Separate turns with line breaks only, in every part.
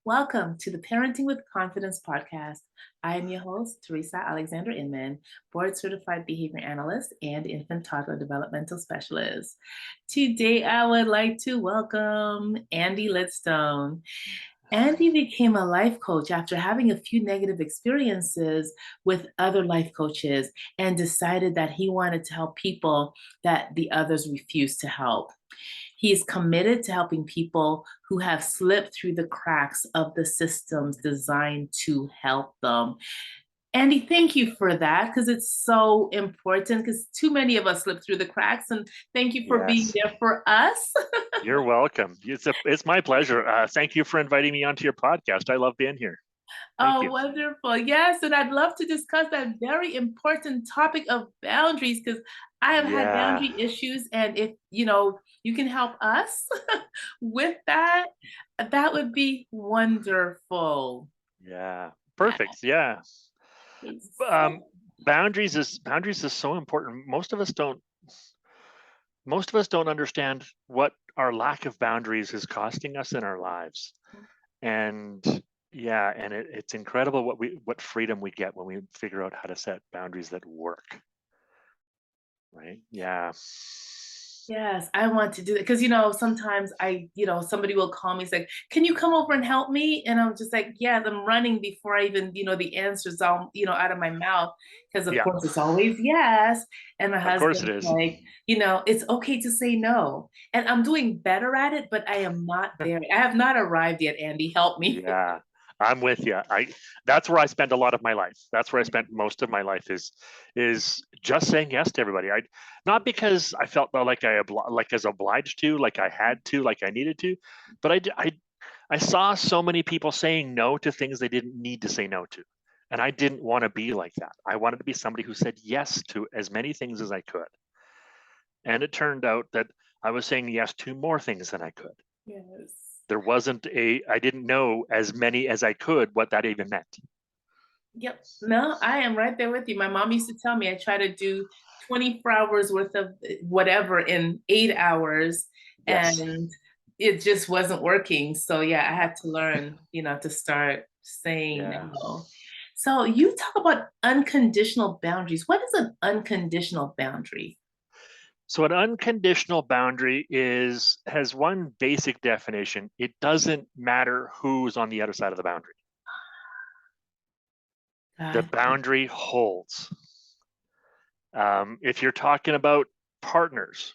Welcome to the Parenting with Confidence podcast. I am your host, Teresa Alexander Inman, board certified behavior analyst and infant toddler developmental specialist. Today, I would like to welcome Andy Lidstone. Andy became a life coach after having a few negative experiences with other life coaches and decided that he wanted to help people that the others refused to help. He is committed to helping people who have slipped through the cracks of the systems designed to help them. Andy, thank you for that because it's so important because too many of us slip through the cracks. And thank you for being
Yes,
there for us.
you're welcome. It's my pleasure. Thank you for inviting me onto your podcast. I love being here. Thank
Oh,
you.
wonderful. Yes. And I'd love to discuss that very important topic of boundaries because I have had
Yeah,
boundary issues. And if, you can help us with that, that would be wonderful.
yeah,
Yeah.
perfect. Yeah, um,
So,
boundaries is so important. Most of us don't understand what our lack of boundaries is costing us in our lives, and yeah, and it's incredible what freedom we get when we figure out how to set boundaries that work. Right? Yeah.
yes, I want to do that because sometimes somebody will call me, say, "Can you come over and help me?" And I'm just like, "Yeah." I'm running before I even the answer's all out of my mouth because of
Yeah.
course it's always yes. And my
Of course it
husband's
is.
like, it's okay to say no, and I'm doing better at it, but I am not there. I have not arrived yet. Andy, help me.
Yeah, I'm with you. That's where I spend a lot of my life. That's where I spent most of my life is just saying yes to everybody. I not because I felt like like as obliged to, like I had to, like I needed to, but I saw so many people saying no to things they didn't need to say no to. And I didn't want to be like that. I wanted to be somebody who said yes to as many things as I could. And it turned out that I was saying yes to more things than I could.
Yes.
I didn't know as many as I could what that even meant.
Yep. No, I am right there with you. My mom used to tell me I try to do 24 hours worth of whatever in 8 hours,
Yes.
and it just wasn't working. So yeah, I had to learn, to start saying
Yeah.
no. So you talk about unconditional boundaries. What is an unconditional boundary?
So an unconditional boundary has one basic definition. It doesn't matter who's on the other side of the boundary. The
God.
boundary holds. If you're talking about partners,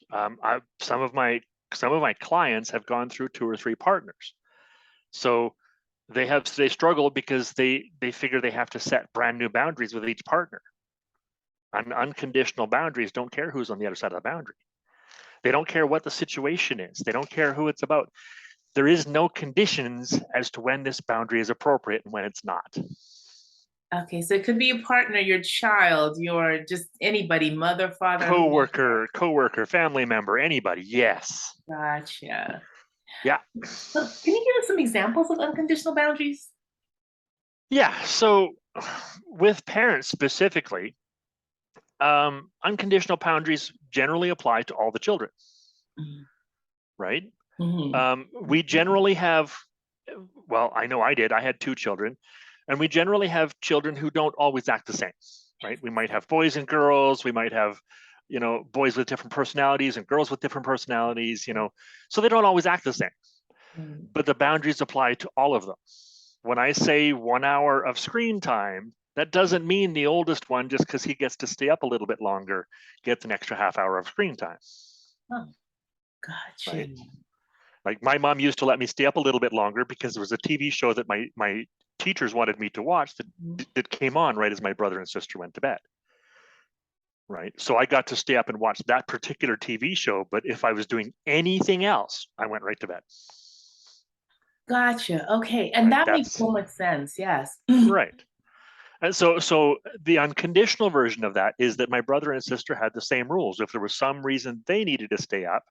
some of my clients have gone through two or three partners. So they struggle because they figure they have to set brand new boundaries with each partner. Unconditional boundaries don't care who's on the other side of the boundary. They don't care what the situation is. They don't care who it's about. There is no conditions as to when this boundary is appropriate and when it's not.
Okay, so it could be a partner, your child, your just anybody, mother, father, whoever.
Coworker, family member, anybody. Yes.
Gotcha.
Yeah.
So can you give us some examples of unconditional boundaries?
Yeah. So with parents specifically, unconditional boundaries generally apply to all the children, right?
Mm-hmm.
We generally have, well, I know I did. I had two children, and we generally have children who don't always act the same, right? We might have boys and girls. We might have, boys with different personalities and girls with different personalities, so they don't always act the same.
Mm.
But the boundaries apply to all of them. When I say 1 hour of screen time, that doesn't mean the oldest one, just because he gets to stay up a little bit longer, gets an extra half hour of screen time,
Oh, gotcha.
right? Like my mom used to let me stay up a little bit longer because there was a TV show that my teachers wanted me to watch
Mhm.
that came on right as my brother and sister went to bed. Right. So I got to stay up and watch that particular TV show. But if I was doing anything else, I went right to bed.
Gotcha. Okay. And
Right.
that makes
That's
so much sense. Yes.
right. And so the unconditional version of that is that my brother and sister had the same rules. If there was some reason they needed to stay up,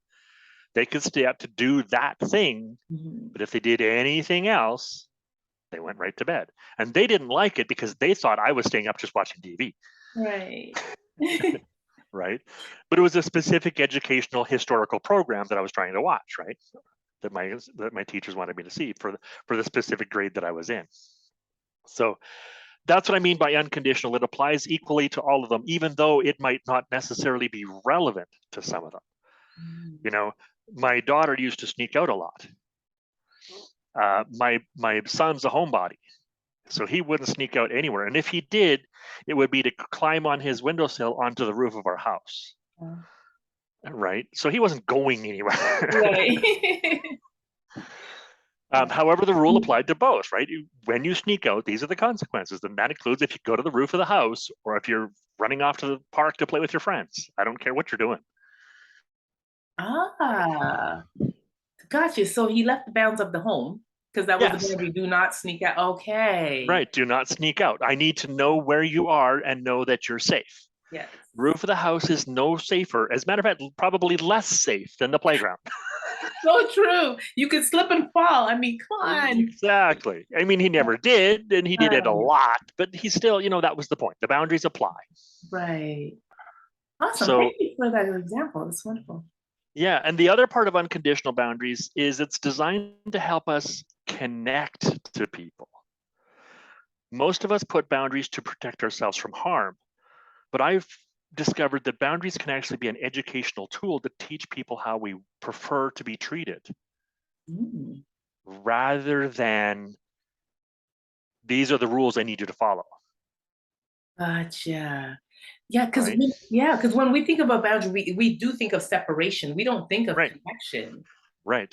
they could stay up to do that thing.
Mhm.
But if they did anything else, they went right to bed. And they didn't like it because they thought I was staying up just watching TV.
Right.
Right. But it was a specific educational historical program that I was trying to watch. Right. that my teachers wanted me to see for the specific grade that I was in. So that's what I mean by unconditional. It applies equally to all of them, even though it might not necessarily be relevant to some of them. You know, my daughter used to sneak out a lot. My son's a homebody, so he wouldn't sneak out anywhere. And if he did, it would be to climb on his windowsill onto the roof of our house. Right. So he wasn't going anywhere.
Right.
However, the rule applied to both, right? When you sneak out, these are the consequences. And that includes if you go to the roof of the house or if you're running off to the park to play with your friends. I don't care what you're doing.
Ah, gotcha. So he left the bounds of the home because that was the
Yes.
boundary. Do not sneak out. Okay.
Right. Do not sneak out. I need to know where you are and know that you're safe.
Yes.
Roof of the house is no safer. As a matter of fact, probably less safe than the playground.
So true. You could slip and fall. I mean, come on.
Exactly. I mean, he never did, and he did it a
Right.
lot, but he still, that was the point. The boundaries apply.
Right. Awesome.
So,
Thank you for that example. It's wonderful.
yeah. And the other part of unconditional boundaries is it's designed to help us connect to people. Most of us put boundaries to protect ourselves from harm, but I've discovered that boundaries can actually be an educational tool to teach people how we prefer to be treated rather than these are the rules I need you to follow.
Gotcha. Yeah, because
Right.
when we think about boundary, we do think of separation. We don't think of
Right.
connection.
Right.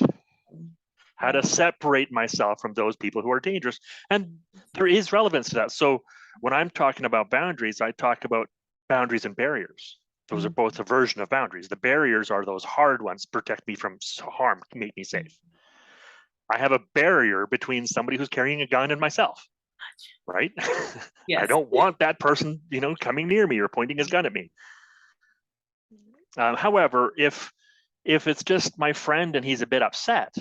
How to separate myself from those people who are dangerous. And there is relevance to that. So when I'm talking about boundaries, I talk about boundaries and barriers. Those are both a version of boundaries. The barriers are those hard ones, protect me from harm, make me safe. I have a barrier between somebody who's carrying a gun and myself, right?
Yes.
I don't want that person, coming near me or pointing his gun at me. However, if it's just my friend and he's a bit upset,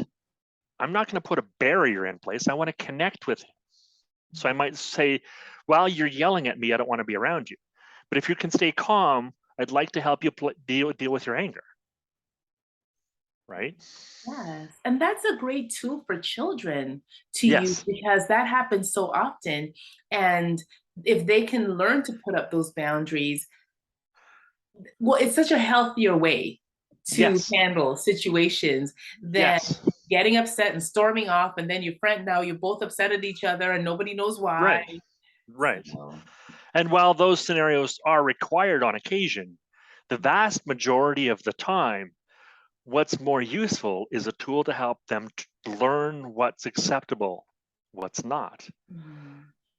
I'm not going to put a barrier in place. I want to connect with him. So I might say, while you're yelling at me, I don't want to be around you. But if you can stay calm, I'd like to help you deal with your anger. Right?
Yes. And that's a great tool for children to use
Yes.
because that happens so often. And if they can learn to put up those boundaries, well, it's such a healthier way to
Yes.
handle situations than
Yes.
getting upset and storming off. And then your friend, now you're both upset at each other and nobody knows why.
Right. Right.
So,
And while those scenarios are required on occasion, the vast majority of the time, what's more useful is a tool to help them learn what's acceptable, what's not.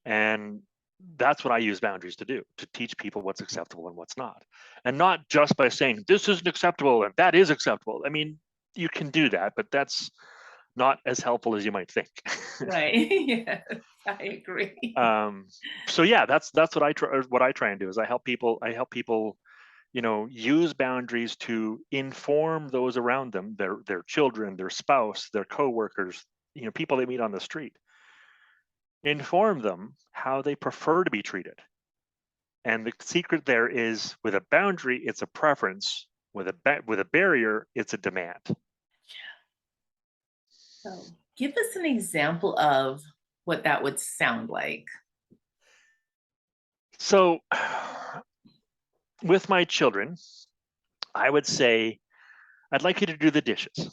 And that's what I use boundaries to do, to teach people what's acceptable and what's not. And not just by saying, this isn't acceptable and that is acceptable. I mean, you can do that, but that's not as helpful as you might think.
right. Yes, I agree.
So yeah, that's what I try and do is I help people use boundaries to inform those around them, their children, their spouse, their coworkers, people they meet on the street. Inform them how they prefer to be treated. And the secret there is with a boundary, it's a preference. With a barrier, it's a demand.
So give us an example of what that would sound like.
So with my children, I would say, I'd like you to do the dishes,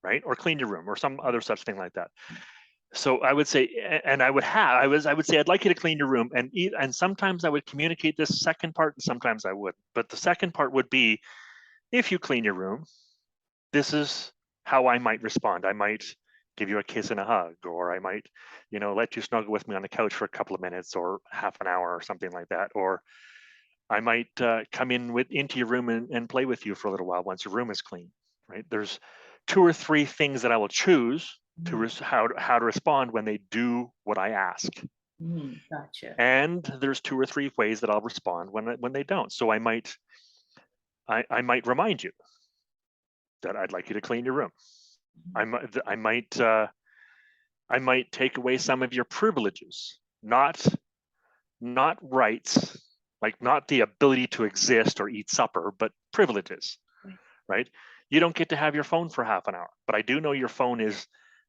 right? Or clean your room or some other such thing like that. So I would say, and I would say, I'd like you to clean your room and eat. And sometimes I would communicate this second part and sometimes I wouldn't. But the second part would be, if you clean your room, this is how I might respond. I might give you a kiss and a hug, or I might, let you snuggle with me on the couch for a couple of minutes or half an hour or something like that. Or I might come into your room and play with you for a little while once your room is clean, right? There's 2 or 3 things that I will choose to how to respond when they do what I ask.
Gotcha.
And there's 2 or 3 ways that I'll respond when they don't. So I might remind you that I'd like you to clean your room. I might take away some of your privileges, not rights, like not the ability to exist or eat supper, but privileges, right? You don't get to have your phone for half an hour, but I do know your phone is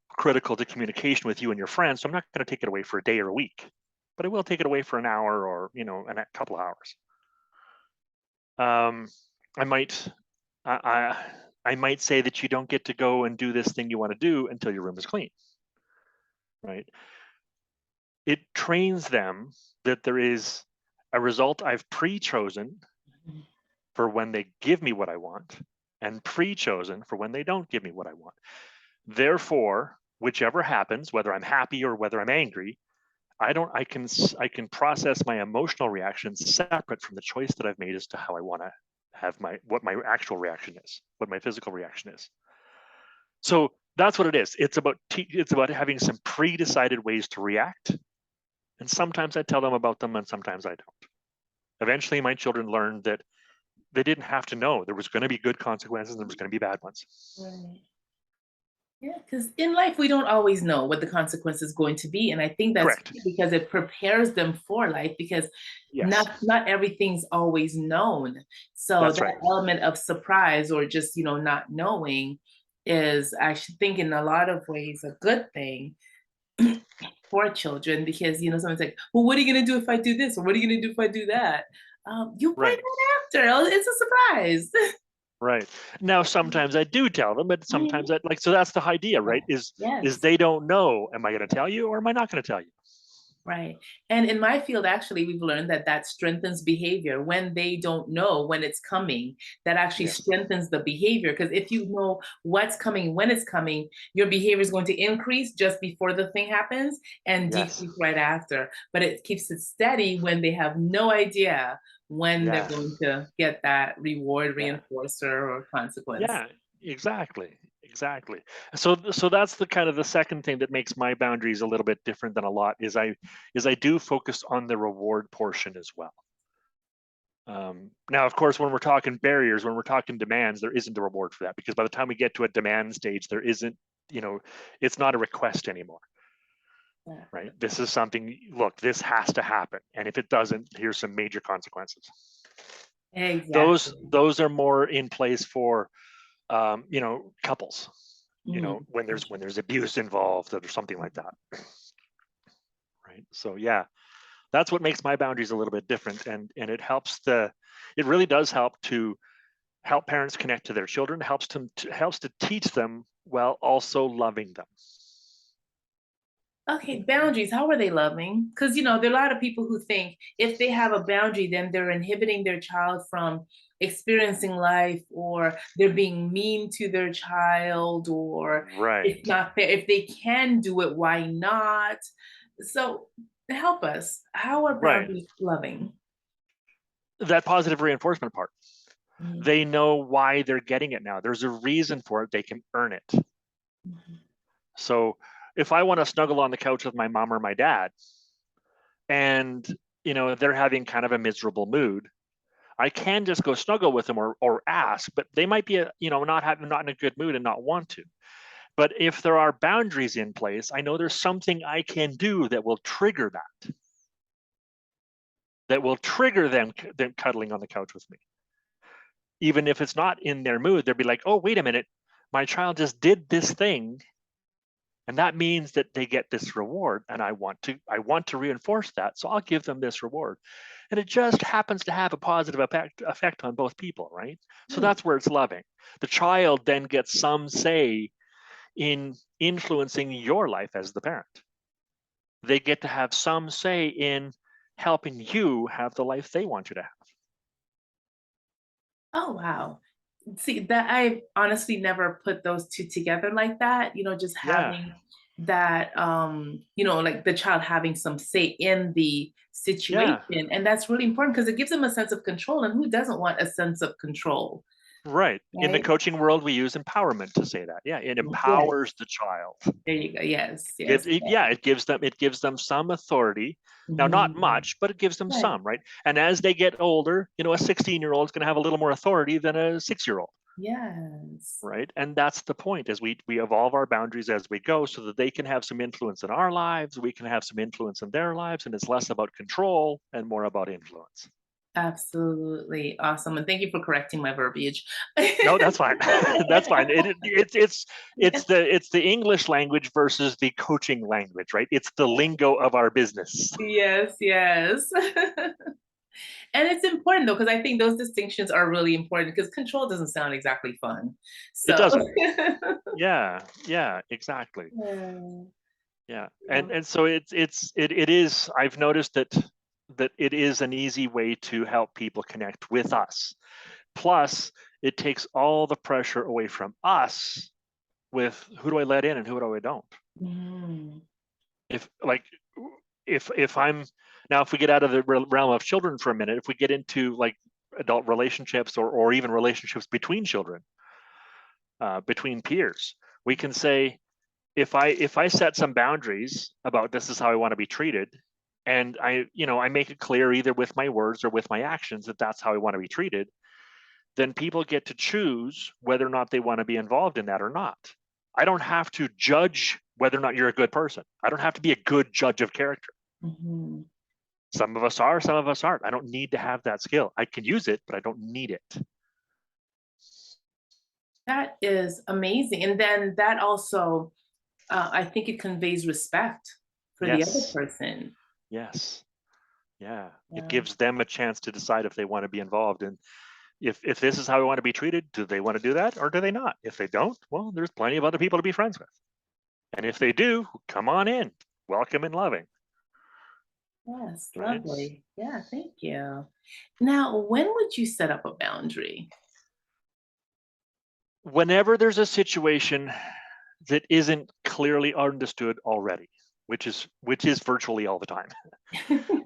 critical to communication with you and your friends. So I'm not going to take it away for a day or a week, but I will take it away for an hour or, a couple of hours. I might, I might say that you don't get to go and do this thing you want to do until your room is clean, right? It trains them that there is a result I've pre-chosen for when they give me what I want, and pre-chosen for when they don't give me what I want. Therefore, whichever happens, whether I'm happy or whether I'm angry, I can process my emotional reactions separate from the choice that I've made as to how I want to have what my actual reaction is, what my physical reaction is. So that's what it is. It's about having some pre-decided ways to react. And sometimes I tell them about them and sometimes I don't. Eventually my children learned that they didn't have to know there was going to be good consequences and there was going to be bad ones.
Right. Yeah, because in life we don't always know what the consequence is going to be, and I think that's
Correct.
good because it prepares them for life. Because
Yes.
not everything's always known, so
That's
that
right.
element of surprise or just not knowing is, I should think, in a lot of ways a good thing for children. Because someone's like, well, what are you going to do if I do this, or what are you going to do if I do that? You find
Right.
out after. It's a surprise.
Right. Now, sometimes I do tell them, but sometimes so that's the idea, right? Is
Yes.
they don't know. Am I going to tell you or am I not going to tell you?
Right. And in my field, actually, we've learned that strengthens behavior. When they don't know when it's coming, that actually
Yes.
strengthens the behavior. Because if you know what's coming, when it's coming, your behavior is going to increase just before the thing happens and
Yes.
decrease right after. But it keeps it steady when they have no idea when they're
Yes.
going to get that reward,
Yeah.
reinforcer, or consequence.
Yeah. Exactly. Exactly. So that's the kind of the second thing that makes my boundaries a little bit different than a lot is I do focus on the reward portion as well. Now, of course, when we're talking barriers, when we're talking demands, there isn't a reward for that because by the time we get to a demand stage, there isn't, it's not a request anymore,
Yeah.
right? This is something, look, this has to happen. And if it doesn't, here's some major consequences.
Exactly.
Those are more in place for, couples,
Mm.
when there's abuse involved or something like that. Right. So yeah, that's what makes my boundaries a little bit different. And it really does help parents connect to their children, helps to teach them while also loving them.
Okay, boundaries. How are they loving? Because there are a lot of people who think if they have a boundary, then they're inhibiting their child from experiencing life, or they're being mean to their child, or it's
Right.
not fair. If they can do it, why not? So help us. How are
Right.
boundaries loving?
That positive reinforcement part.
Mhm.
They know why they're getting it now. There's a reason for it. They can earn it.
Mhm.
So if I want to snuggle on the couch with my mom or my dad and they're having kind of a miserable mood, I can just go snuggle with them or ask, but they might be not in a good mood and not want to. But if there are boundaries in place, I know there's something I can do that will trigger them cuddling on the couch with me. Even if it's not in their mood, they'll be like, oh, wait a minute, my child just did this thing. And that means that they get this reward. And I want to reinforce that. So I'll give them this reward. And it just happens to have a positive effect on both people, right? So
Hmm.
that's where it's loving. The child then gets some say in influencing your life as the parent. They get to have some say in helping you have the life they want you to have.
Oh, wow. See, that I honestly never put those two together like that, just
Yeah,
having that, like the child having some say in the
yeah,
situation. And that's really important because it gives them a sense of control. And who doesn't want a sense of control,
right. In the
right?
coaching world, we use empowerment to say that. Yeah, it
Yes.
empowers the child.
There you go. Yes,
It,
yes.
it yeah, it gives them some authority. Now, not
Mhm.
much, but it gives them
Right.
some, right? And as they get older, a 16-year-old is going to have a little more authority than a 6-year-old,
Yes.
right? And that's the point, is we evolve our boundaries as we go so that they can have some influence in our lives, we can have some influence in their lives, and it's less about control and more about influence.
Absolutely awesome. And thank you for correcting my verbiage.
No, that's fine. That's fine.
Yeah.
It's the English language versus the coaching language, right? It's the lingo of our business.
Yes, yes. And it's important though, because I think those distinctions are really important because control doesn't sound exactly fun.
It
So
doesn't. Yeah, yeah, exactly.
yeah,
Yeah.
yeah.
And so it is, I've noticed that it is an easy way to help people connect with us. Plus, it takes all the pressure away from us with who do I let in and who do I don't.
Mhm.
If like if I'm now, if we get out of the realm of children for a minute, if we get into like adult relationships or even relationships between children, between peers, we can say, if I set some boundaries about this is how I want to be treated, and I make it clear either with my words or with my actions that that's how I want to be treated, then people get to choose whether or not they want to be involved in that or not. I don't have to judge whether or not you're a good person. I don't have to be a good judge of character.
Mhm.
Some of us are, some of us aren't. I don't need to have that skill. I can use it, but I don't need it.
That is amazing. And then that also, I think it conveys respect for the other
Yes.
person.
Yes. Yeah. It
Yeah.
gives them a chance to decide if they want to be involved. And if this is how I want to be treated, do they want to do that or do they not? If they don't, well, there's plenty of other people to be friends with. And if they do, come on in, welcome and loving,
Yes,
right?
lovely. Yeah, thank you. Now, when would you set up a boundary?
Whenever there's a situation that isn't clearly understood already, which is virtually all the time.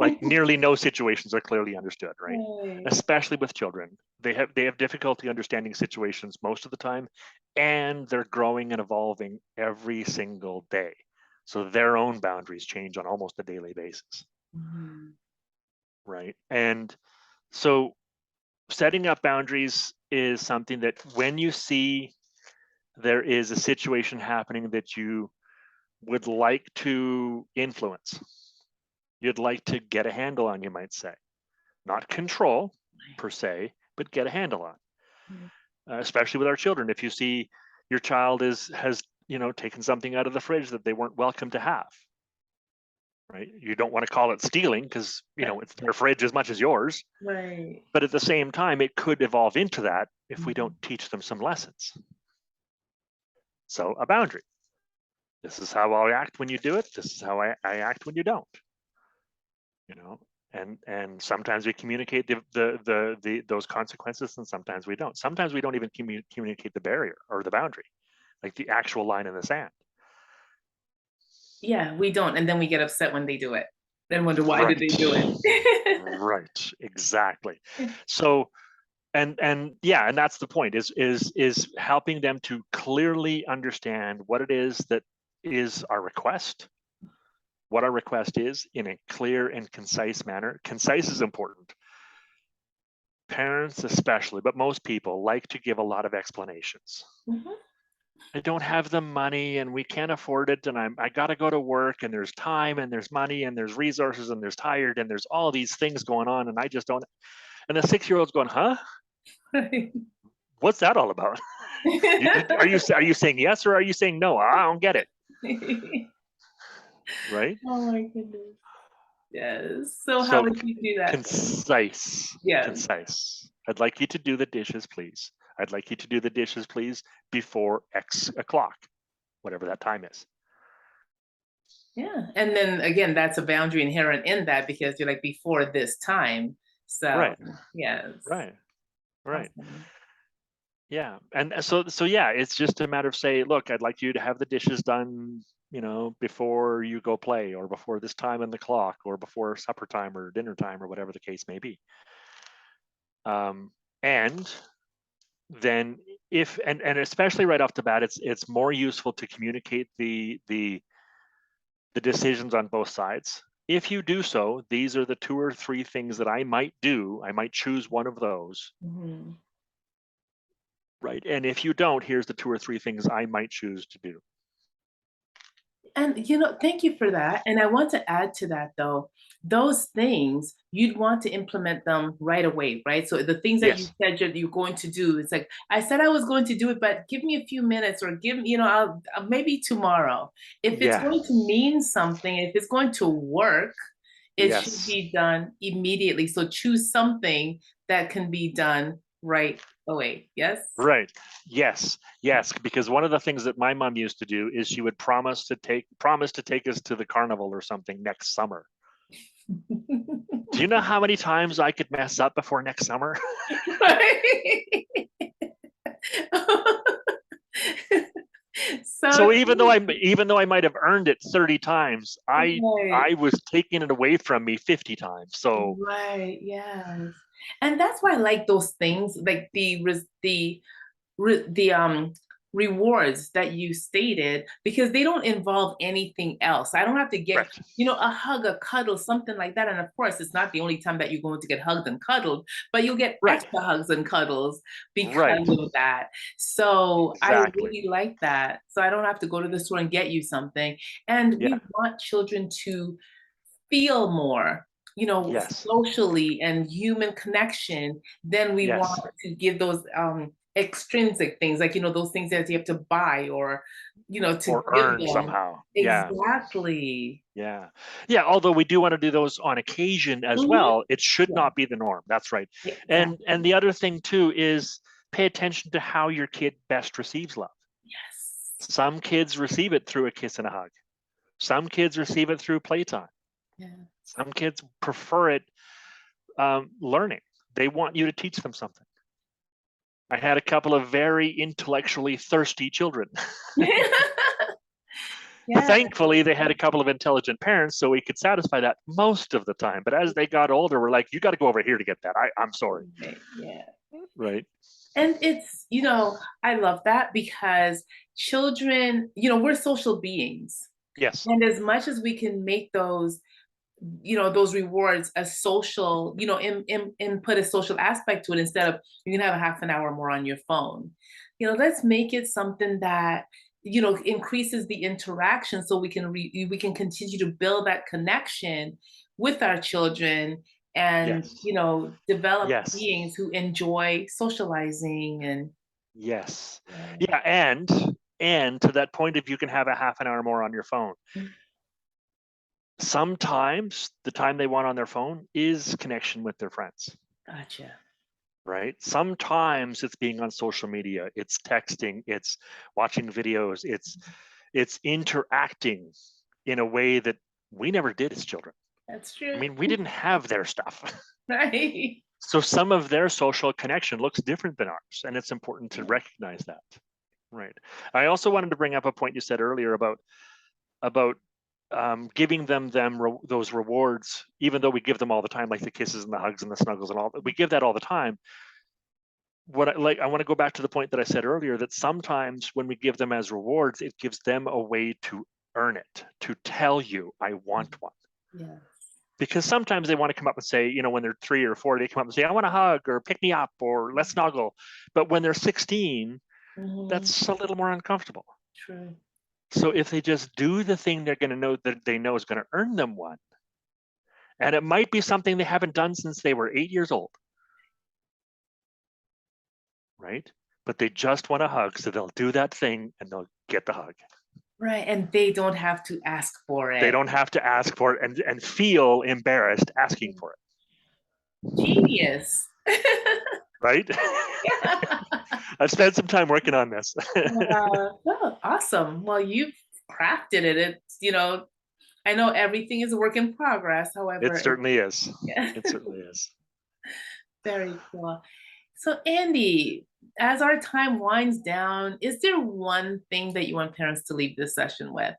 Like nearly no situations are clearly understood, right?
Right.
Especially with children. They have difficulty understanding situations most of the time, and they're growing and evolving every single day. So their own boundaries change on almost a daily basis,
Mhm.
right? And so setting up boundaries is something that when you see there is a situation happening that you would like to influence, you'd like to get a handle on, you might say, not control per se, but get a handle on.
Mhm.
Especially with our children, if you see your child has taken something out of the fridge that they weren't welcome to have, right? You don't want to call it stealing because it's their fridge as much as yours,
Right.
but at the same time, it could evolve into that if we
Mhm.
don't teach them some lessons. So a boundary. This is how I act when you do it. This is how I act when you don't. You know, and sometimes we communicate those consequences, and sometimes we don't. Sometimes we don't even communicate the barrier or the boundary, like the actual line in the sand.
Yeah, we don't, and then we get upset when they do it. Then wonder why did they
Right.
do it?
Right. Exactly. So and yeah, and that's the point, is helping them to clearly understand what it is that is our request, what our request is in a clear and concise manner. Concise is important. Parents especially, but most people like to give a lot of explanations.
Mhm.
I don't have the money and we can't afford it, and I got to go to work, and there's time and there's money and there's resources and there's tired and there's all these things going on, and I just don't. And the 6-year-old's going, huh?
Right.
What's that all about? Are you saying yes or are you saying no? I don't get it. Right?
Oh my goodness. Yes. So how
So
would you do that then?
concise,
Yeah.
concise. I'd like you to do the dishes, please. I'd like you to do the dishes, please, before X o'clock, whatever that time is.
Yeah. And then again, that's a boundary inherent in that because you're like before this time. So
Right,
yes.
right, right.
Awesome.
Yeah, and so yeah, it's just a matter of say, look, I'd like you to have the dishes done, before you go play, or before this time on the clock, or before supper time or dinner time, or whatever the case may be. And then if and especially right off the bat, it's more useful to communicate the decisions on both sides. If you do so, these are the 2 or 3 things that I might do. I might choose one of those,
Mhm.
right? And if you don't, here's the 2 or 3 things I might choose to do.
And thank you for that. And I want to add to that though, those things you'd want to implement them right away, right? So the things that you
Yes.
said you're going to do, it's like I said I was going to do it, but give me a few minutes or give me, I'll maybe tomorrow. If it's
Yeah.
going to mean something, if it's going to work, it should
Yes.
be done immediately. So choose something that can be done right away. Yes?
Right. Yes. Yes. Because one of the things that my mom used to do is she would promise to take us to the carnival or something next summer. Do you know how many times I could mess up before next summer?
Right. So
So even though I might have earned it 30 times,
right,
I was taking it away from me 50 times. So
right, yes. And that's why I like those things, like the rewards that you stated, because they don't involve anything else. I don't have to get,
correct.
a hug, a cuddle, something like that. And of course, it's not the only time that you're going to get hugged and cuddled, but you'll get
Right.
extra hugs and cuddles
Right.
because of that. So I
Exactly.
really like that. So I don't have to go to the store and get you something. And
Yeah.
we want children to feel more,
Yes.
socially and human connection, then we want
Yes.
to give those extrinsic things, like, those things that you have to buy or, to
Or
give
earned
them.
somehow. Yeah.
Exactly.
Yeah. Yeah. Although we do want to do those on occasion as
Hmm.
well, it should
Yeah,
not be the norm. That's right.
yeah,
And
exactly.
the other thing too is pay attention to how your kid best receives love.
Yes.
Some kids receive it through a kiss and a hug. Some kids receive it through playtime.
Yeah.
Some kids prefer it learning. They want you to teach them something. I had a couple of very intellectually thirsty children.
Yeah.
Thankfully, they had a couple of intelligent parents, so we could satisfy that most of the time. But as they got older, we're like, you got to go over here to get that. I'm sorry.
Right, yeah.
Right.
And it's, I love that because children, we're social beings.
Yes.
And as much as we can make those rewards a social, put a social aspect to it instead of you can have a half an hour more on your phone. Let's make it something that increases the interaction so we can continue to build that connection with our children and
Yes.
develop
Yes.
beings who enjoy socializing and
Yes.
yeah.
Yeah. And to that point, if you can have a half an hour more on your phone, sometimes the time they want on their phone is connection with their friends.
Gotcha.
Right? Sometimes it's being on social media, it's texting, it's watching videos, it's interacting in a way that we never did as children.
That's
I
true.
mean, we didn't have their stuff.
Right.
So some of their social connection looks different than ours, and it's important to recognize that. Right. I also wanted to bring up a point you said earlier about giving those rewards, even though we give them all the time, like the kisses and the hugs and the snuggles and all. We give that all the time. I want to go back to the point that I said earlier, that sometimes when we give them as rewards, it gives them a way to earn it, to tell you, I want one.
Yeah.
Because sometimes they want to come up and say, when they're 3 or 4, they come up and say, I want a hug or pick me up or let's snuggle. But when they're 16,
Hmm.
that's a little more uncomfortable.
True.
So if they just do the thing they're going to know that they know is going to earn them one, and it might be something they haven't done since they were 8 years old, right? But they just want a hug, so they'll do that thing and they'll get the hug.
Right, and they don't have to ask for
They
it.
don't have to ask for it and feel embarrassed asking for it,
Genius.
right?
Yeah.
I've spent some time working on this.
Oh, awesome. Well, you've crafted it. I know everything is a work in progress.
It
However,
certainly is.
yeah,
It certainly is.
very cool. So, Andy, as our time winds down, is there one thing that you want parents to leave this session with?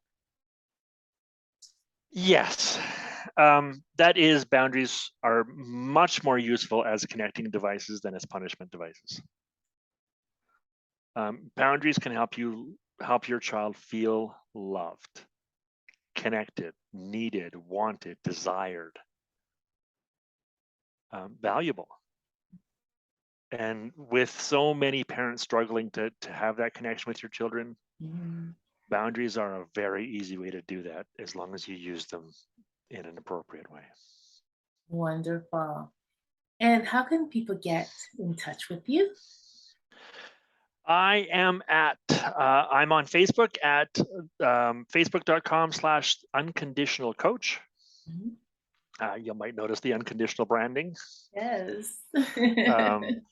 Yes. That is, boundaries are much more useful as connecting devices than as punishment devices. Boundaries can help your child feel loved, connected, needed, wanted, desired, valuable. And with so many parents struggling to have that connection with your children,
Mhm.
Boundaries are a very easy way to do that as long as you use them in an appropriate way.
Wonderful. And how can people get in touch with you?
I'm on Facebook at facebook.com/unconditional coach.
Mhm.
You might notice the unconditional branding.
Yes.
Um,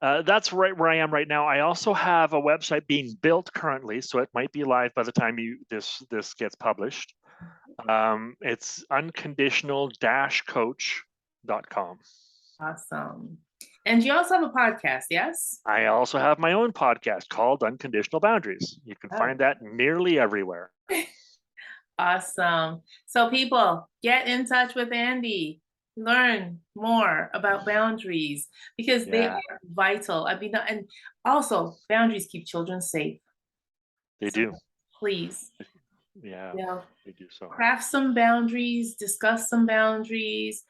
that's right where I am right now. I also have a website being built currently, so it might be live by the time this gets published. It's unconditional-coach.com.
Awesome. And you also have a podcast, yes?
I also have my own podcast called Unconditional Boundaries. You can
Oh,
find that nearly everywhere.
awesome. So, people, get in touch with Andy. Learn more about boundaries because they
Yeah,
are vital. I mean, and also boundaries keep children safe.
they
So,
do.
please,
Yeah,
you know,
they do so.
craft some boundaries, discuss some boundaries,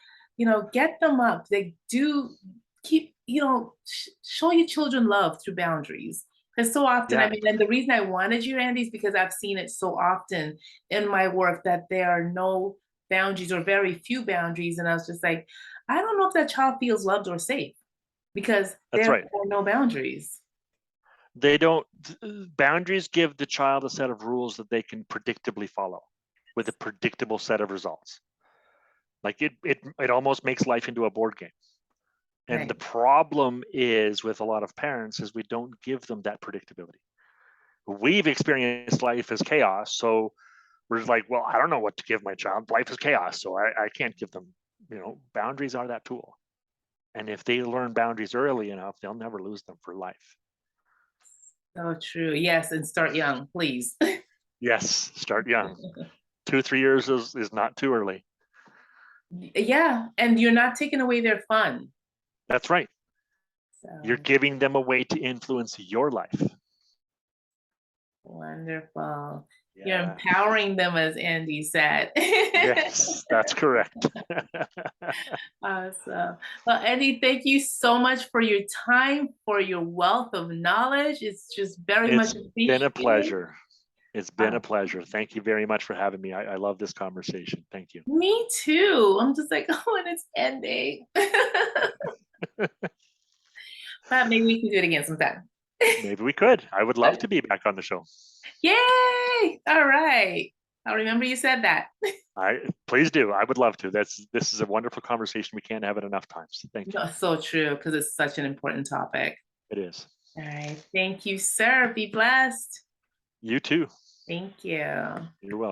get them up. They do keep, show your children love through boundaries. Because so often, I
Yeah,
mean, and the reason I wanted you, Andy, is because I've seen it so often in my work that there are no boundaries or very few boundaries. And I was just like, I don't know if that child feels loved or safe because
that's
there
right.
are no boundaries.
They don't, boundaries give the child a set of rules that they can predictably follow with a predictable set of results. Like it almost makes life into a board game. And the
Right.
problem is with a lot of parents is we don't give them that predictability. We've experienced life as chaos, so we're just like, well, I don't know what to give my child. Life is chaos, so I can't give them. Boundaries are that tool, and if they learn boundaries early enough, they'll never lose them for life.
So true. Yes. And start young, please.
Yes, start young. 2-3 years is not too early.
Yeah, and you're not taking away their fun.
That's right. You're
So
giving them a way to influence your life.
wonderful. You're
Yeah.
empowering them, as Andy said.
Yes, that's correct.
Awesome. Well, Andy, thank you so much for your time, for your wealth of knowledge. It's just very much
It's been a
appreciated.
pleasure. It's been
Uh,
a pleasure. Thank you very much for having me. I love this conversation. Thank you.
Me too. I'm just like, oh, and it's ending. But maybe we can do it again sometime.
Maybe we could. I would love to be back on the show.
Yay! All right. I'll remember you said that.
Please do. I would love to. This is a wonderful conversation. We can't have it enough times. Thank you.
No, so true, because it's such an important topic.
It is.
All right. Thank you, sir. Be blessed.
You too.
Thank you.
You're welcome.